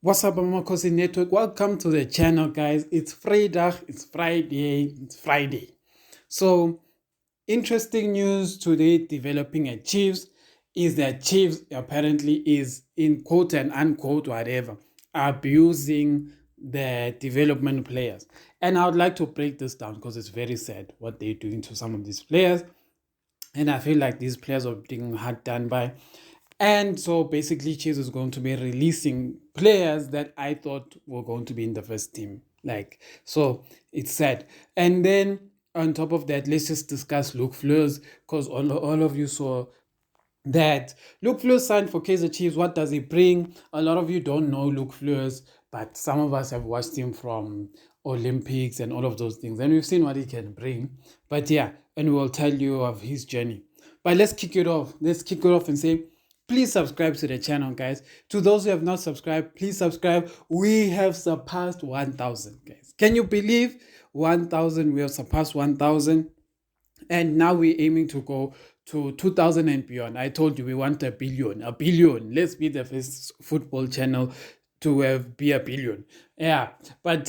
What's up, Amakhosi Network? Welcome to the channel, guys. It's Friday. It's Friday. It's Friday. So, interesting news today developing at Chiefs is that Chiefs apparently is in quote and unquote whatever abusing the development players. And I would like to break this down because it's very sad what they're doing to some of these players. And I feel like these players are being hard done by. And so basically, Chiefs is going to be releasing players that I thought were going to be in the first team. So it's sad. And then on top of that, let's just discuss Luke Fleurs because all of you saw that Luke Fleurs signed for Kaizer Chiefs. What does he bring? A lot of you don't know Luke Fleurs, but some of us have watched him from Olympics and all of those things, and we've seen what he can bring. But yeah, and we'll tell you of his journey. But let's kick it off. Let's kick it off and say, please subscribe to the channel, guys. To those who have not subscribed, please subscribe. We have surpassed 1,000, guys. Can you believe 1,000? We have surpassed 1,000. And now we're aiming to go to 2000 and beyond. I told you we want a billion. A billion. Let's be the first football channel to be a billion. Yeah. But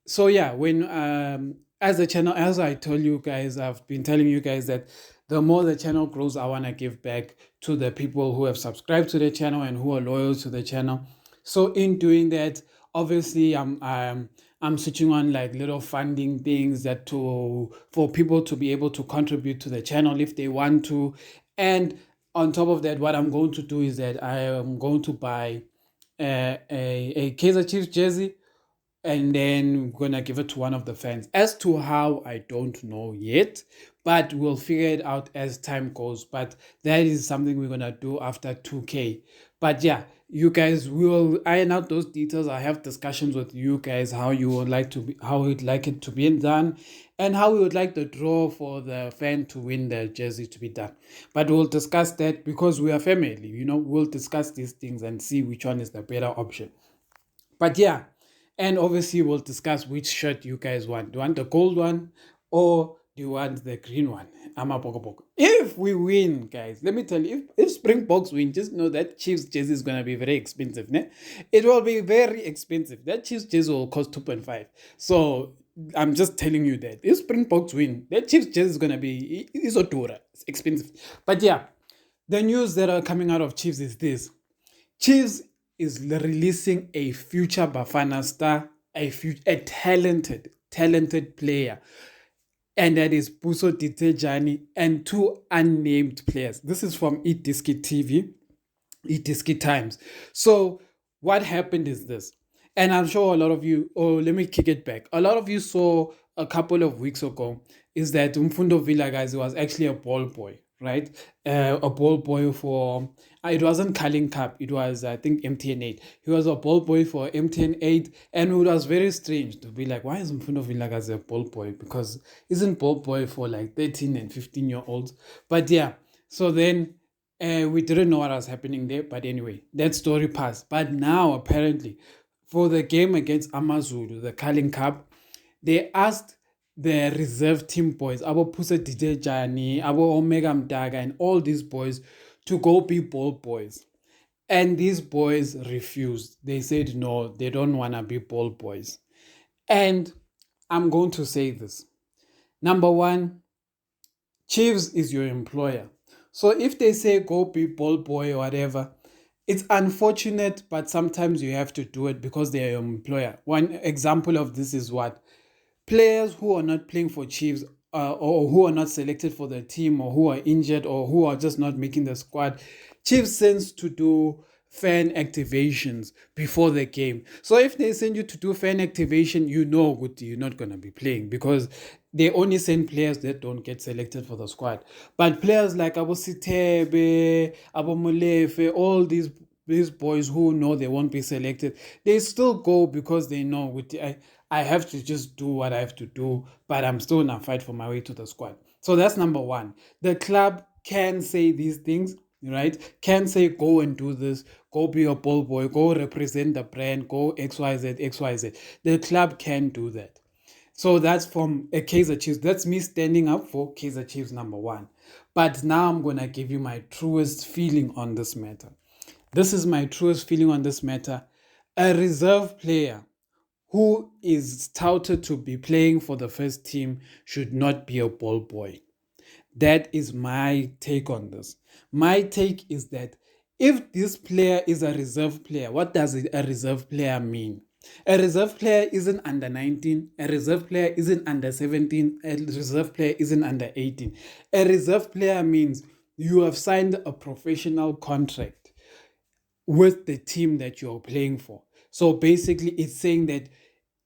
so yeah, when as a channel, as I told you guys, I've been telling you guys that the more the channel grows, I want to give back to the people who have subscribed to the channel and who are loyal to the channel. So in doing that, obviously I'm switching on like little funding things that for people to be able to contribute to the channel if they want to. And on top of that, what I'm going to do is that I am going to buy a Kaizer Chiefs jersey, and then we're gonna give it to one of the fans. As to how, I don't know yet, but we'll figure it out as time goes. But that is something we're gonna do after 2K. But yeah, you guys will iron out those details. I have discussions with you guys how you would like to be, how you'd like it to be done, and how we would like the draw for the fan to win the jersey to be done. But we'll discuss that because we are family. We'll discuss these things and see which one is the better option. But yeah, and obviously we'll discuss which shirt you guys want. Do you want the gold one or do you want the green one? Amabokoboko. If we win, guys, let me tell you, if Springboks win, just know that Chiefs jersey is gonna be very expensive. Ne? It will be very expensive. That Chiefs jersey will cost 2.5. So I'm just telling you that if Springboks win, that Chiefs jersey is gonna be it's expensive. But yeah, the news that are coming out of Chiefs is this. Chiefs is releasing a future Bafana star, a talented player, and that is Puso Ditejani and two unnamed players. This is from eDisky TV, eDisky Times. So what happened is this, and I'm sure a lot of you, let me kick it back. A lot of you saw a couple of weeks ago is that Umfundo Villa, guys, was actually a ball boy, right? A ball boy for, it wasn't Carling Cup, it was, I think, MTN 8. He was a ball boy for MTN 8, and it was very strange to be like, why is Umfundo Villa guys a ball boy? Because isn't ball boy for like 13 and 15-year-olds? But yeah, so then we didn't know what was happening there, but anyway, that story passed. But now, apparently, for the game against Amazulu, the Carling Cup, they asked the reserve team boys, Abo Pusa DJ Jani, Abo Omega Mdaga, and all these boys to go be ball boys. And these boys refused. They said no, they don't want to be ball boys. And I'm going to say this. Number one, Chiefs is your employer. So if they say go be ball boy or whatever, it's unfortunate, but sometimes you have to do it because they're your employer. One example of this is what? Players who are not playing for Chiefs or who are not selected for the team or who are injured or who are just not making the squad, Chiefs sends to do fan activations before the game. So if they send you to do fan activation, you know good you're not going to be playing because they only send players that don't get selected for the squad. But players like Abo Sitebe, Abo Molefe, all these boys who know they won't be selected, they still go because they know I have to just do what I have to do, but I'm still gonna fight for my way to the squad. So that's number one. The club can say these things, right? Can say go and do this, go be a ball boy, go represent the brand, go XYZ, XYZ. The club can do that. So that's from a Kaizer Chiefs. That's me standing up for Kaizer Chiefs number one. But now I'm gonna give you my truest feeling on this matter. This is my truest feeling on this matter. A reserve player who is touted to be playing for the first team should not be a ball boy. That is my take on this. My take is that if this player is a reserve player, what does a reserve player mean? A reserve player isn't under 19, a reserve player isn't under 17, a reserve player isn't under 18. A reserve player means you have signed a professional contract with the team that you're playing for. So basically, it's saying that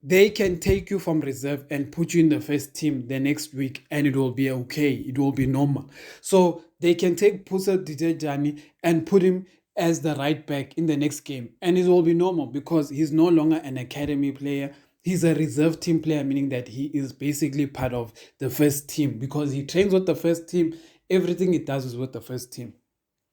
they can take you from reserve and put you in the first team the next week and it will be okay. It will be normal. So they can take Pusa Didejani and put him as the right back in the next game and it will be normal because he's no longer an academy player. He's a reserve team player, meaning that he is basically part of the first team because he trains with the first team. Everything he does is with the first team.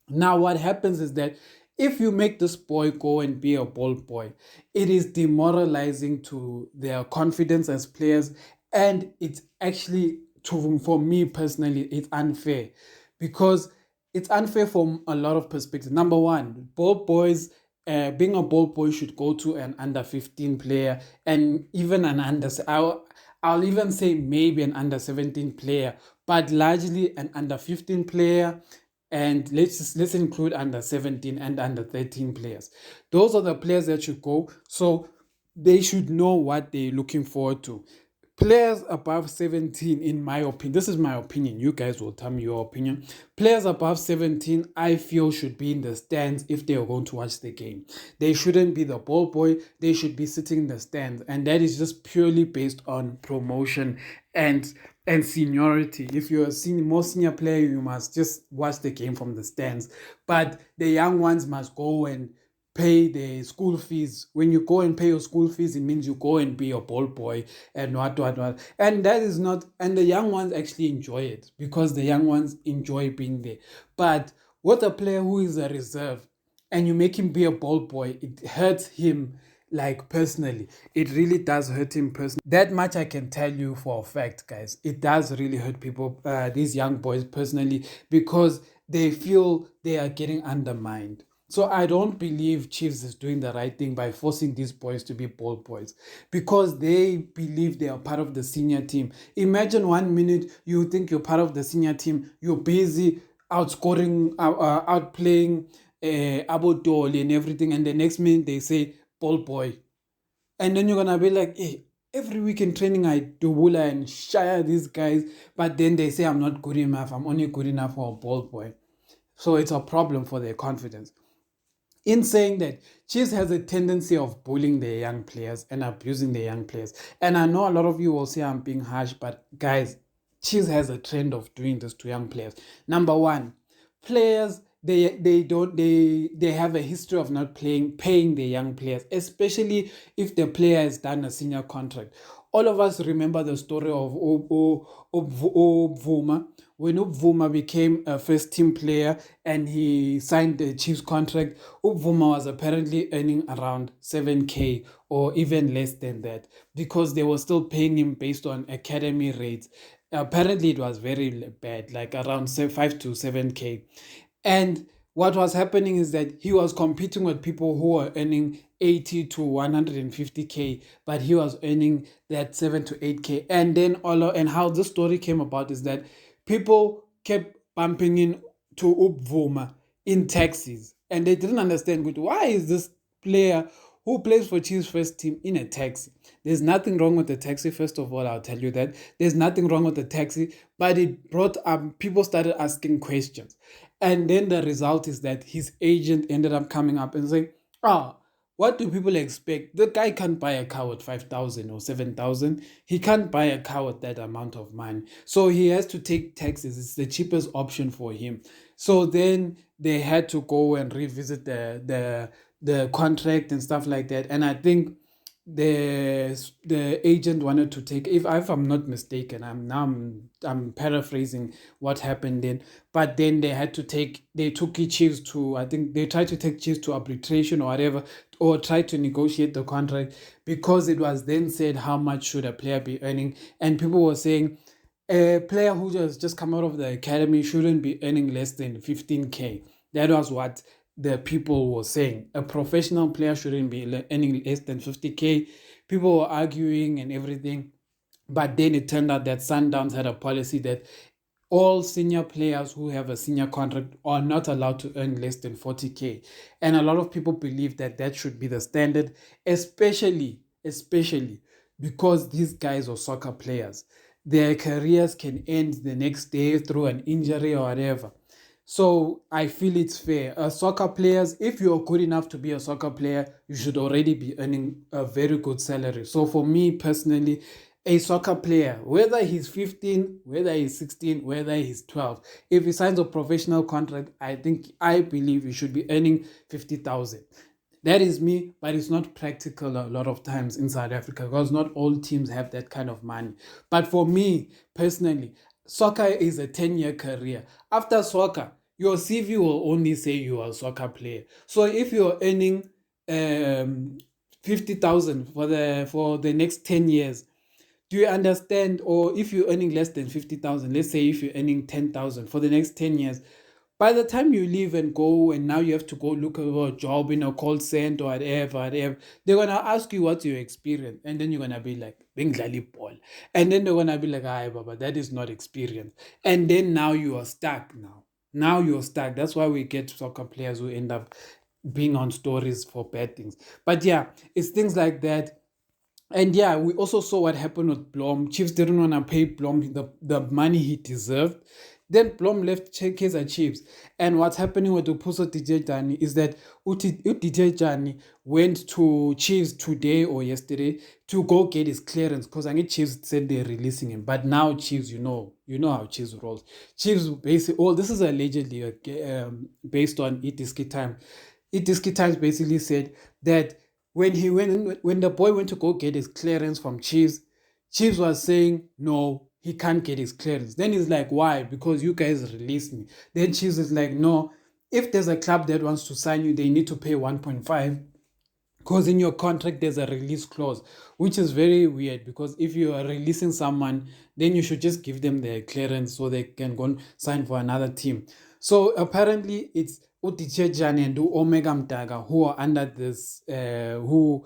Now, what happens is that if you make this boy go and be a ball boy, it is demoralizing to their confidence as players, and it's actually, for me personally, it's unfair because it's unfair from a lot of perspectives. Number one, ball boys. Being a ball boy should go to an under 15 player and even an under. I'll even say maybe an under 17 player, but largely an under 15 player, and let's include under 17 and under 13 players. Those are the players that should go. So they should know what they're looking forward to. Players above 17, in my opinion, this is my opinion, you guys will tell me your opinion. Players above 17, I feel, should be in the stands if they are going to watch the game. They shouldn't be the ball boy, they should be sitting in the stands, and that is just purely based on promotion and seniority. If you're a more senior player, you must just watch the game from the stands, but the young ones must go and pay the school fees. When you go and pay your school fees, it means you go and be a ball boy and what. And that is not, and the young ones actually enjoy it because the young ones enjoy being there. But with a player who is a reserve and you make him be a ball boy, it hurts him, like, personally. It really does hurt him personally. That much I can tell you for a fact, guys. It does really hurt people, these young boys personally, because they feel they are getting undermined. So I don't believe Chiefs is doing the right thing by forcing these boys to be ball boys because they believe they are part of the senior team. Imagine 1 minute you think you're part of the senior team, you're busy outscoring, outplaying Abodoli and everything, and the next minute they say ball boy. And then you're gonna be like, hey, every week in training I do wula and shire these guys, but then they say I'm not good enough, I'm only good enough for a ball boy. So it's a problem for their confidence. In saying that, Chiefs has a tendency of bullying their young players and abusing their young players. And I know a lot of you will say I'm being harsh, but guys, Chiefs has a trend of doing this to young players. Number one, players, they have a history of not paying their young players, especially if the player has done a senior contract. All of us remember the story of Obvuma. When Obvuma became a first team player and he signed the Chiefs contract, Obvuma was apparently earning around 7K or even less than that because they were still paying him based on academy rates. Apparently, it was very bad, like around 5 to 7K. And what was happening is that he was competing with people who were earning 80 to 150K, but he was earning that 7 to 8K. And then and how this story came about is that people kept bumping in to Upvuma in taxis, and they didn't understand, but why is this player who plays for Chiefs first team in a taxi? There's nothing wrong with the taxi, first of all, I'll tell you that. There's nothing wrong with the taxi, but it brought up, people started asking questions. And then the result is that his agent ended up coming up and saying, what do people expect? The guy can't buy a car with 5,000 or 7,000. He can't buy a car with that amount of money. So he has to take taxis. It's the cheapest option for him. So then they had to go and revisit the contract and stuff like that. And I think the agent wanted to take, if I'm not mistaken, I'm paraphrasing what happened then, but then they took Chiefs to, I think they tried to take Chiefs to arbitration or whatever, or try to negotiate the contract, because it was then said how much should a player be earning, and people were saying a player who has just come out of the academy shouldn't be earning less than 15K. That was what the people were saying. A professional player shouldn't be earning less than 50K. People were arguing and everything. But then it turned out that Sundowns had a policy that all senior players who have a senior contract are not allowed to earn less than 40K. And a lot of people believe that that should be the standard, especially because these guys are soccer players. Their careers can end the next day through an injury or whatever. So I feel it's fair. Soccer players, if you're good enough to be a soccer player, you should already be earning a very good salary. So for me personally, a soccer player, whether he's 15, whether he's 16, whether he's 12, if he signs a professional contract, I believe he should be earning 50,000. That is me, but it's not practical a lot of times in South Africa because not all teams have that kind of money. But for me personally, soccer is a 10-year career. After soccer, your CV will only say you are a soccer player. So if you're earning 50,000 for the next 10 years, do you understand? Or if you're earning less than 50,000, let's say if you're earning 10,000 for the next 10 years, by the time you leave and go, and now you have to go look for a job in a call center or whatever, they're gonna ask you what's your experience, and then you're gonna be like, "Benglali ball," and then they're gonna be like, "Hi, Baba, that is not experience," and then now you are stuck. Now you're stuck. That's why we get soccer players who end up being on stories for bad things. But yeah, it's things like that. And yeah, we also saw what happened with Blom. Chiefs didn't want to pay Blom the money he deserved. Then Blom left Kaizer Chiefs. And what's happening with Upuso Dijejani is that Dijejani went to Chiefs today or yesterday to go get his clearance because I think Chiefs said they're releasing him. But now Chiefs, you know how Chiefs rolls. Chiefs basically, this is allegedly based on Itiski Time. Itiski Times basically said that when the boy went to go get his clearance from Chiefs, Chiefs was saying no, he can't get his clearance. Then he's like, why? Because you guys released me. Then Chiefs is like, no, if there's a club that wants to sign you, they need to pay 1.5 because in your contract there's a release clause, which is very weird because if you are releasing someone, then you should just give them the clearance so they can go and sign for another team. So apparently it's Utichejane and Omega Mdaga who are under this, who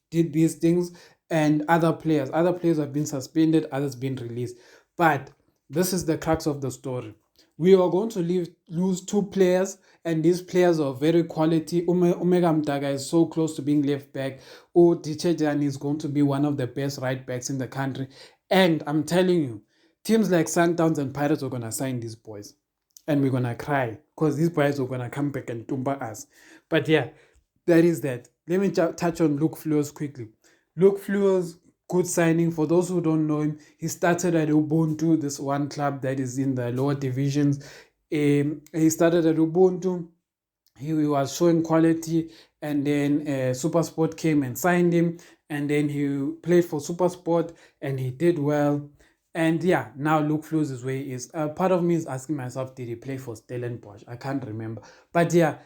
did these things, and other players. Other players have been suspended, others been released. But this is the crux of the story. We are going to lose two players, and these players are very quality. Omega Mdaga is so close to being left back. Dichejan is going to be one of the best right backs in the country. And I'm telling you, teams like Sundowns and Pirates are going to sign these boys. And we're going to cry because these boys are going to come back and tumba us. But yeah, that is that. Let me touch on Luke Fleurs quickly. Luke Fleurs, good signing. For those who don't know him, he started at Ubuntu, this one club that is in the lower divisions. He started at Ubuntu. He was showing quality, and then Supersport came and signed him, and then he played for Supersport, and he did well. And yeah, now Luke Fleurs is where he is. Part of me is asking myself, did he play for Stellenbosch? I can't remember. But yeah,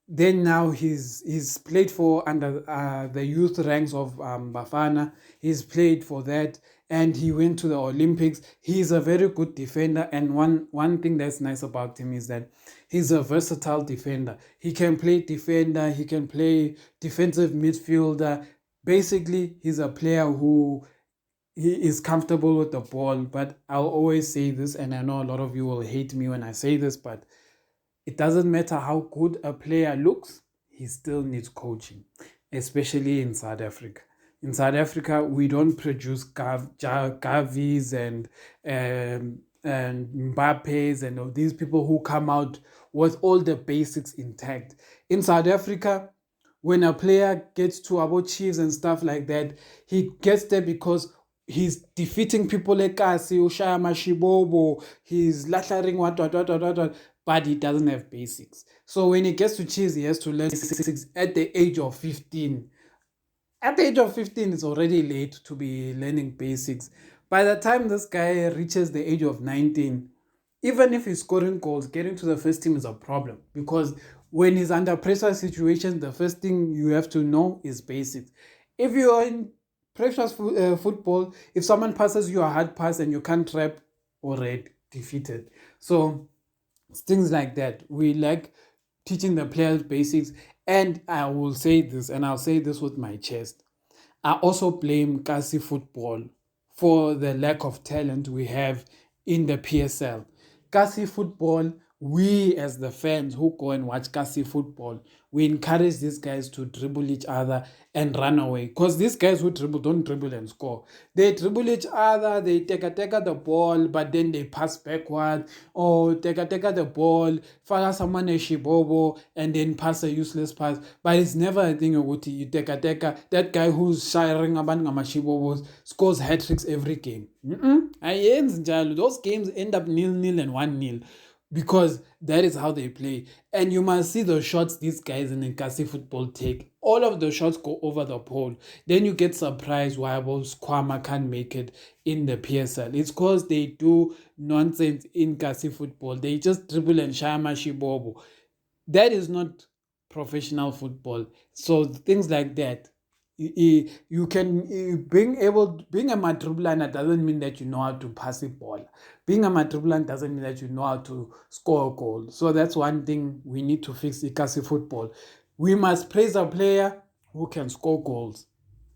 then now he's played for under the youth ranks of Bafana. He's played for that, and he went to the Olympics. He's a very good defender, and one thing that's nice about him is that he's a versatile defender. He can play defender, he can play defensive midfielder. Basically, he's a player who he is comfortable with the ball. But I'll always say this, and I know a lot of you will hate me when I say this, but it doesn't matter how good a player looks, he still needs coaching, especially in South Africa. In South Africa, we don't produce Gavis and Mbappes and all these people who come out with all the basics intact. In South Africa, when a player gets to about Chiefs and stuff like that, he gets there because he's defeating people like Kasi, Ushaya Mashibobo, he's lathering what, but he doesn't have basics. So when he gets to Chiefs, he has to learn basics at the age of 15. At the age of 15, it's already late to be learning basics. By the time this guy reaches the age of 19, even if he's scoring goals, getting to the first team is a problem because when he's under pressure situations, the first thing you have to know is basics. If you are in pressure football, if someone passes you a hard pass and you can't trap, already defeated. So It's things like that. We like teaching the players basics. And I will say this, and I'll say this with my chest. I also blame Kasi football for the lack of talent we have in the PSL. Kasi football, we as the fans who go and watch Kasi football, we encourage these guys to dribble each other and run away. Because these guys who dribble don't dribble and score. They dribble each other, they take the ball, but then they pass backward, or take the ball, fire someone a shibobo, and then pass a useless pass. But it's never a thing of what you take that guy who's shiring about Ngamashibobos scores hat tricks every game. Those games end up 0-0 and 1-0 because that is how they play. And you must see the shots these guys in the Kasi football take. All of the shots go over the pole. Then you get surprised why Squama can't make it in the PSL. It's because they do nonsense in Kasi football. They just dribble and shama shibobo. That is not professional football. So things like that, you can being a matrublaner doesn't mean that you know how to pass a ball. Being a matrublaner doesn't mean that you know how to score a goal. So that's one thing we need to fix in Kasi football. We must praise a player who can score goals.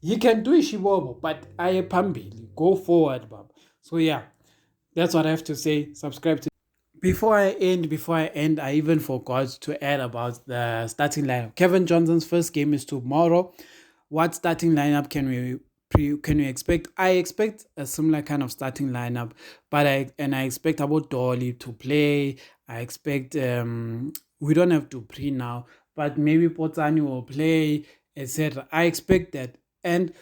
He can do Ishibobo, but I pambili. Go forward, Bob. So yeah, that's what I have to say. Subscribe to. Before I end, I even forgot to add about the starting lineup. Kevin Johnson's first game is tomorrow. What starting lineup can we expect? I expect a similar kind of starting lineup, but I expect about Dolly to play. I expect we don't have to pre now, but maybe Potani will play, etc. I expect that. And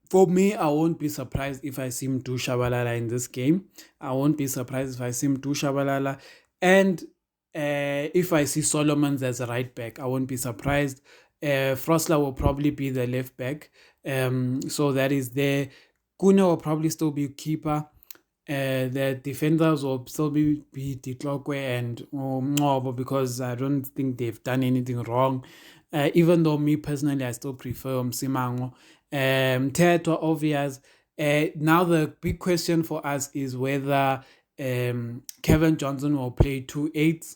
for me, I won't be surprised if I see him do Shabalala in this game. I won't be surprised if I see him do Shabalala. And if I see Solomons as a right back, I won't be surprised. Frosler will probably be the left back. So that is there. Kuna will probably still be keeper. The defenders will still be Ditlokwe and Ngobo because I don't think they've done anything wrong. Even though me personally, I still prefer Msimango. Teto, obvious. Now the big question for us is whether Kevin Johnson will play 2 8s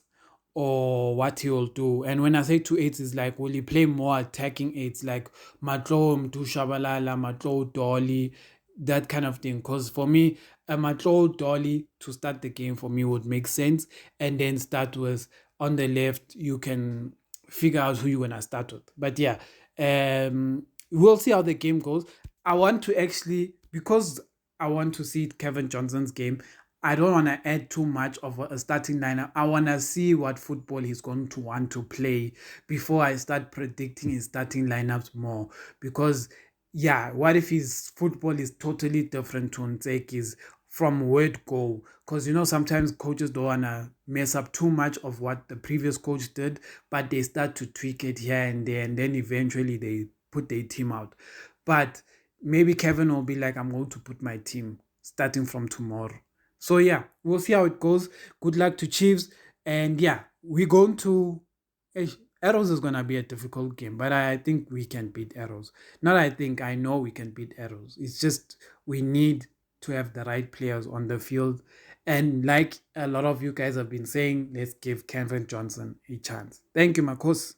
or what he will do. And when I say 2 8s, is like, will he play more attacking eights like Matlo Mtu Shabalala, Matlo Dolly, that kind of thing? Because for me, a Matlo Dolly to start the game for me would make sense. And then start with on the left, you can figure out who you're going to start with. But yeah, we'll see how the game goes. I want to actually, because I want to see Kevin Johnson's game, I don't want to add too much of a starting lineup. I want to see what football he's going to want to play before I start predicting his starting lineups more. Because, yeah, what if his football is totally different to Nzeki's from word go? Because, sometimes coaches don't want to mess up too much of what the previous coach did, but they start to tweak it here and there, and then eventually they put their team out. But maybe Kevin will be like, I'm going to put my team starting from tomorrow. So yeah, we'll see how it goes. Good luck to Chiefs. And yeah, we're going to Arrows is gonna be a difficult game, but I think we can beat Arrows. Not I know we can beat Arrows. It's just we need to have the right players on the field. And like a lot of you guys have been saying, let's give Kevin Johnson a chance. Thank you, Amakhosi.